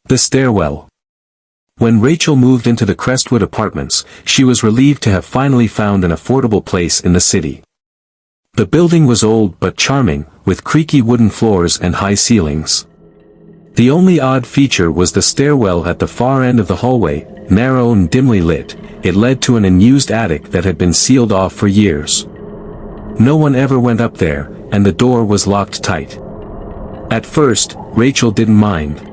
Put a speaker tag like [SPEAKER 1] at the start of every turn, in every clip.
[SPEAKER 1] The stairwell. When Rachel moved into the Crestwood apartments, she was relieved to have finally found an affordable place in the city. The building was old but charming, with creaky wooden floors and high ceilings. The only odd feature was the stairwell at the far end of the hallway, narrow and dimly lit. It led to an unused attic that had been sealed off for years. No one ever went up there, and the door was locked tight. At first, Rachel didn't mind.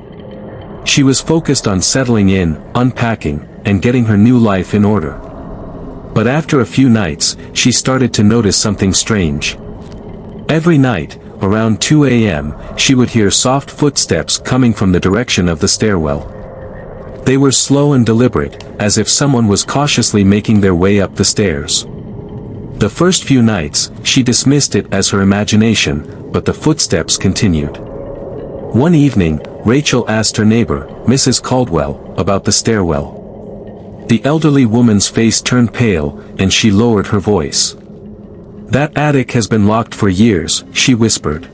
[SPEAKER 1] She was focused on settling in, unpacking, and getting her new life in order. But after a few nights, she started to notice something strange. Every night, around 2 a.m., she would hear soft footsteps coming from the direction of the stairwell. They were slow and deliberate, as if someone was cautiously making their way up the stairs. The first few nights, she dismissed it as her imagination, but the footsteps continued. One evening, Rachel asked her neighbor, Mrs. Caldwell, about the stairwell. The elderly woman's face turned pale, and she lowered her voice. "That attic has been locked for years," she whispered.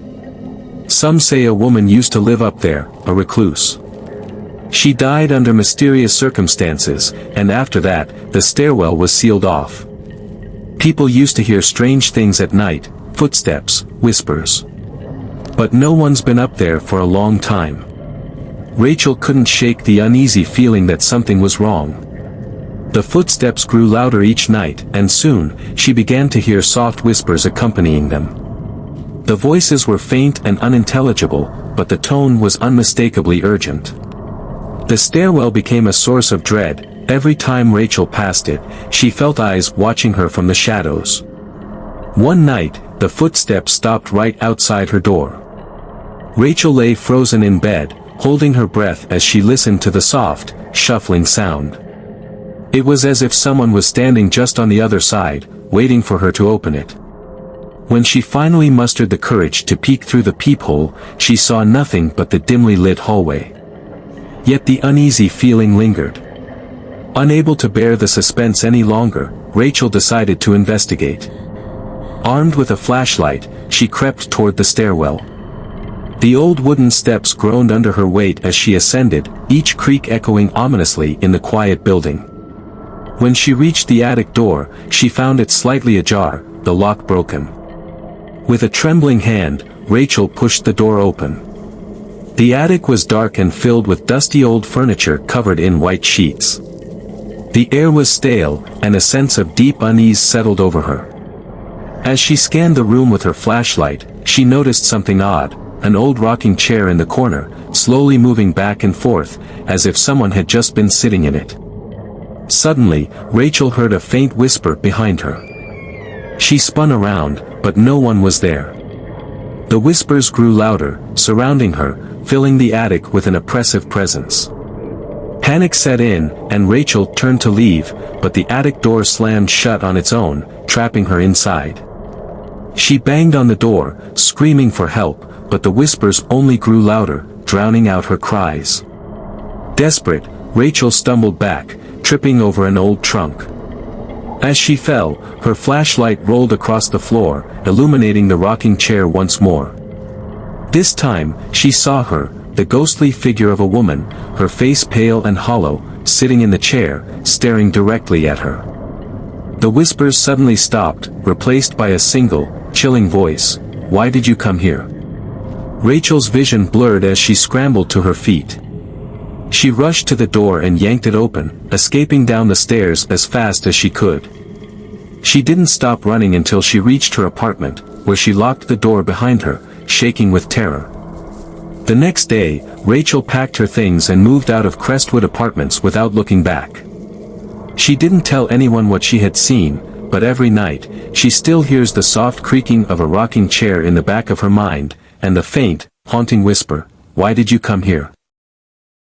[SPEAKER 1] "Some say a woman used to live up there, a recluse. She died under mysterious circumstances, and after that, the stairwell was sealed off. People used to hear strange things at night, footsteps, whispers. But no one's been up there for a long time." Rachel couldn't shake the uneasy feeling that something was wrong. The footsteps grew louder each night, and soon, she began to hear soft whispers accompanying them. The voices were faint and unintelligible, but the tone was unmistakably urgent. The stairwell became a source of dread. Every time Rachel passed it, she felt eyes watching her from the shadows. One night, the footsteps stopped right outside her door. Rachel lay frozen in bed, holding her breath as she listened to the soft, shuffling sound. It was as if someone was standing just on the other side, waiting for her to open it. When she finally mustered the courage to peek through the peephole, she saw nothing but the dimly lit hallway. Yet the uneasy feeling lingered. Unable to bear the suspense any longer, Rachel decided to investigate. Armed with a flashlight, she crept toward the stairwell. The old wooden steps groaned under her weight as she ascended, each creak echoing ominously in the quiet building. When she reached the attic door, she found it slightly ajar, the lock broken. With a trembling hand, Rachel pushed the door open. The attic was dark and filled with dusty old furniture covered in white sheets. The air was stale, and a sense of deep unease settled over her. As she scanned the room with her flashlight, she noticed something odd, an old rocking chair in the corner, slowly moving back and forth, as if someone had just been sitting in it. Suddenly, Rachel heard a faint whisper behind her. She spun around, but no one was there. The whispers grew louder, surrounding her, filling the attic with an oppressive presence. Panic set in, and Rachel turned to leave, but the attic door slammed shut on its own, trapping her inside. She banged on the door, screaming for help, but the whispers only grew louder, drowning out her cries. Desperate, Rachel stumbled back, tripping over an old trunk. As she fell, her flashlight rolled across the floor, illuminating the rocking chair once more. This time, she saw her, the ghostly figure of a woman, her face pale and hollow, sitting in the chair, staring directly at her. The whispers suddenly stopped, replaced by a single, chilling voice. "Why did you come here?" Rachel's vision blurred as she scrambled to her feet. She rushed to the door and yanked it open, escaping down the stairs as fast as she could. She didn't stop running until she reached her apartment, where she locked the door behind her, shaking with terror. The next day, Rachel packed her things and moved out of Crestwood Apartments without looking back. She didn't tell anyone what she had seen, but every night, she still hears the soft creaking of a rocking chair in the back of her mind, and the faint, haunting whisper, "Why did you come here?"